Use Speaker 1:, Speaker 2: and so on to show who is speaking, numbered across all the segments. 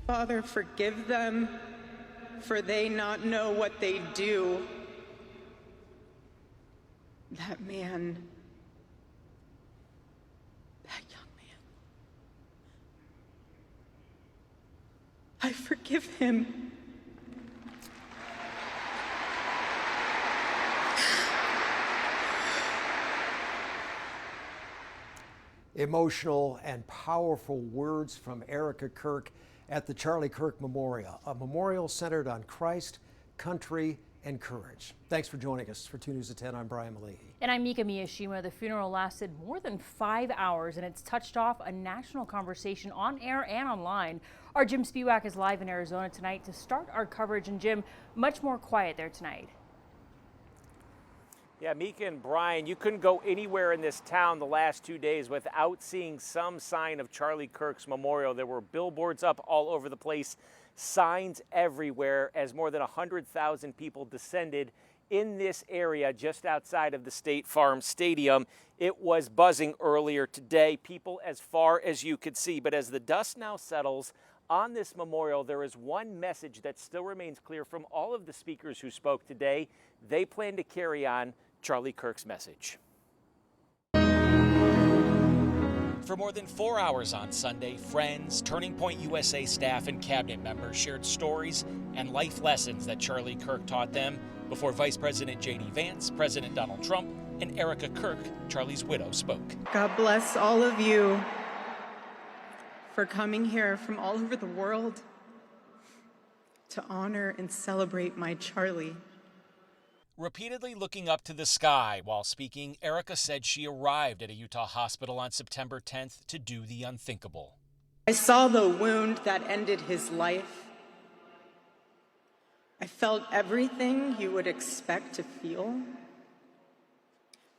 Speaker 1: Father, forgive them, for they not know what they do. That man, that young man, I forgive him.
Speaker 2: Emotional and powerful words from Erica Kirk at the Charlie Kirk Memorial, a memorial centered on Christ, country, and courage. Thanks for joining us. For 2 News at 10, I'm Brian Malahi.
Speaker 3: And I'm Mika Miyashima. The funeral lasted more than 5 hours, and it's touched off a national conversation on air and online. Our Jim Spiewak is live in Arizona tonight to start our coverage. And Jim, much more quiet there tonight.
Speaker 4: Yeah, Mika and Brian, you couldn't go anywhere in this town the last 2 days without seeing some sign of Charlie Kirk's memorial. There were billboards up all over the place, signs everywhere, as more than 100,000 people descended in this area just outside of the State Farm Stadium. It was buzzing earlier today, people as far as you could see. But as the dust now settles on this memorial, there is one message that still remains clear from all of the speakers who spoke today. They plan to carry on Charlie Kirk's message. For more than 4 hours on Sunday, friends, Turning Point USA staff, and cabinet members shared stories and life lessons that Charlie Kirk taught them before Vice President J.D. Vance, President Donald Trump, and Erica Kirk, Charlie's widow, spoke.
Speaker 1: God bless all of you for coming here from all over the world to honor and celebrate my Charlie.
Speaker 4: Repeatedly looking up to the sky while speaking, Erica said she arrived at a Utah hospital on September 10th to do the unthinkable.
Speaker 1: I saw the wound that ended his life. I felt everything you would expect to feel.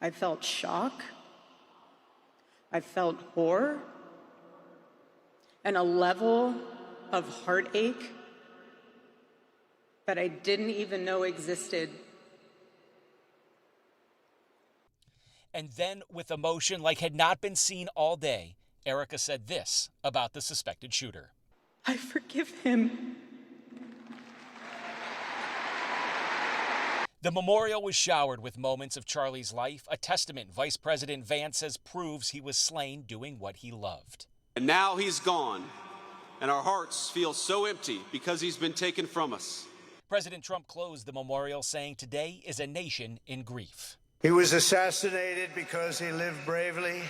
Speaker 1: I felt shock. I felt horror. And a level of heartache that I didn't even know existed.
Speaker 4: And then, with emotion like had not been seen all day, Erica said this about the suspected shooter.
Speaker 1: I forgive him.
Speaker 4: The memorial was showered with moments of Charlie's life, a testament Vice President Vance says proves he was slain doing what he loved.
Speaker 5: And now he's gone, and our hearts feel so empty because he's been taken from us.
Speaker 4: President Trump closed the memorial saying today is a nation in grief.
Speaker 6: He was assassinated because he lived bravely,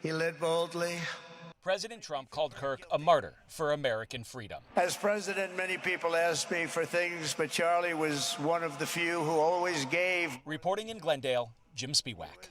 Speaker 6: he led boldly.
Speaker 4: President Trump called Kirk a martyr for American freedom.
Speaker 6: As president, many people asked me for things, but Charlie was one of the few who always gave.
Speaker 4: Reporting in Glendale, Jim Spiewak.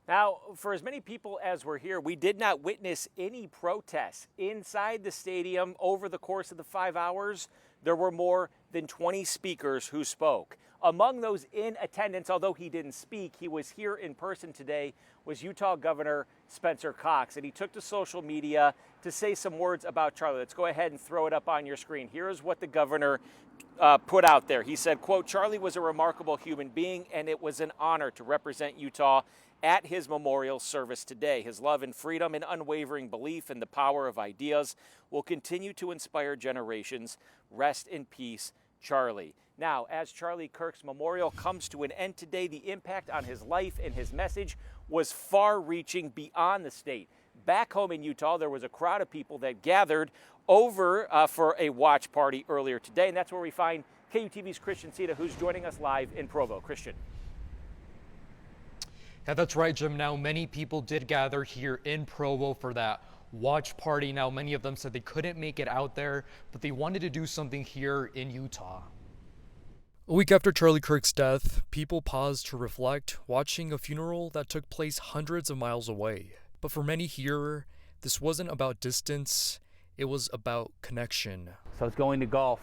Speaker 4: Now, for as many people as were here, we did not witness any protests inside the stadium over the course of the 5 hours. There were more than 20 speakers who spoke. Among those in attendance, although he didn't speak, he was here in person today, was Utah Governor Spencer Cox. And he took to social media to say some words about Charlie. Let's go ahead and throw it up on your screen. Here's what the governor put out there. He said, quote, Charlie was a remarkable human being, and it was an honor to represent Utah at his memorial service today. His love and freedom and unwavering belief in the power of ideas will continue to inspire generations. Rest in peace, Charlie. Now, as Charlie Kirk's memorial comes to an end today, the impact on his life and his message was far-reaching beyond the state. Back home in Utah, there was a crowd of people that gathered over for a watch party earlier today, and that's where we find KUTV's Christian Sita, who's joining us live in Provo. Christian.
Speaker 7: Yeah, that's right, Jim. Now, many people did gather here in Provo for that watch party. Now, many of them said they couldn't make it out there, but they wanted to do something here in Utah. A week after Charlie Kirk's death, people paused to reflect, watching a funeral that took place hundreds of miles away. But for many here, this wasn't about distance, it was about connection.
Speaker 8: So I was going to golf,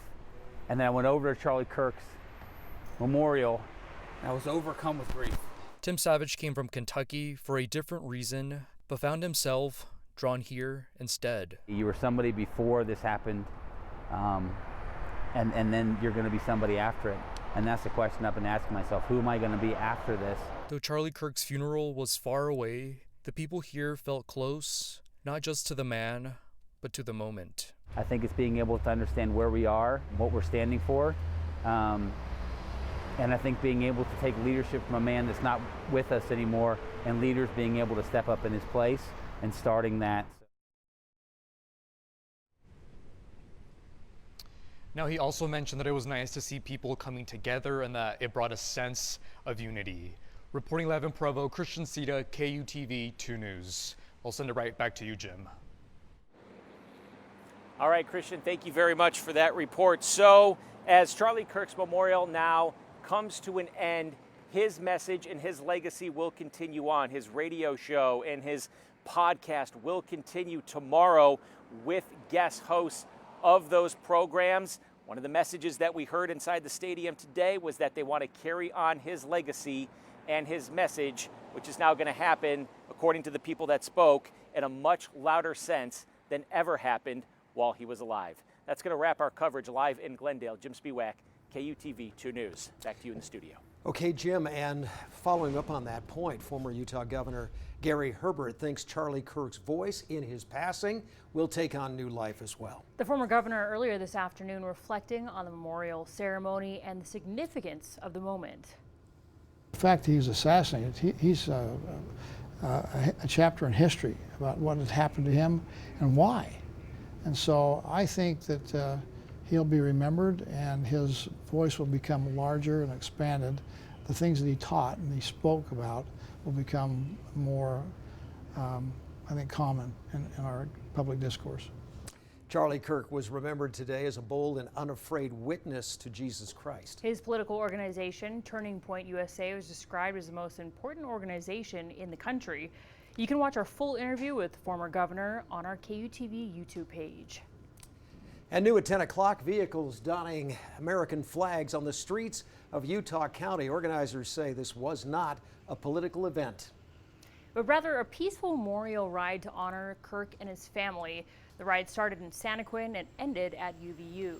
Speaker 8: and then I went over to Charlie Kirk's memorial, and I was overcome with grief.
Speaker 7: Tim Savage came from Kentucky for a different reason, but found himself drawn here instead.
Speaker 8: You were somebody before this happened, and then you're going to be somebody after it. And that's the question I've been asking myself, who am I going to be after this?
Speaker 7: Though Charlie Kirk's funeral was far away, the people here felt close, not just to the man, but to the moment.
Speaker 8: I think it's being able to understand where we are, what we're standing for, and I think being able to take leadership from a man that's not with us anymore, and leaders being able to step up in his place and starting that.
Speaker 7: Now, he also mentioned that it was nice to see people coming together and that it brought a sense of unity. Reporting live in Provo, Christian Sita, KUTV 2 News. I'll send it right back to you, Jim.
Speaker 4: All right, Christian, thank you very much for that report. So, as Charlie Kirk's memorial now comes to an end, his message and his legacy will continue on. His radio show and his podcast will continue tomorrow with guest hosts of those programs. One of the messages that we heard inside the stadium today was that they want to carry on his legacy and his message, which is now going to happen, according to the people that spoke, in a much louder sense than ever happened while he was alive. That's going to wrap our coverage live in Glendale. Jim Spiewak, KUTV 2 News. Back to you in the studio.
Speaker 2: Okay, Jim, and following up on that point, former Utah Governor Gary Herbert thinks Charlie Kirk's voice in his passing will take on new life as well.
Speaker 3: The former governor earlier this afternoon reflecting on the memorial ceremony and the significance of the moment.
Speaker 9: The fact that he was assassinated, he's a chapter in history about what had happened to him and why. And so I think that he'll be remembered and his voice will become larger and expanded. The things that he taught and he spoke about will become more, I think, common in our public discourse.
Speaker 2: Charlie Kirk was remembered today as a bold and unafraid witness to Jesus Christ.
Speaker 3: His political organization, Turning Point USA, was described as the most important organization in the country. You can watch our full interview with the former governor on our KUTV YouTube page.
Speaker 2: And new at 10 o'clock, vehicles donning American flags on the streets of Utah County. Organizers say this was not a political event,
Speaker 3: but rather a peaceful memorial ride to honor Kirk and his family. The ride started in Santaquin and ended at UVU.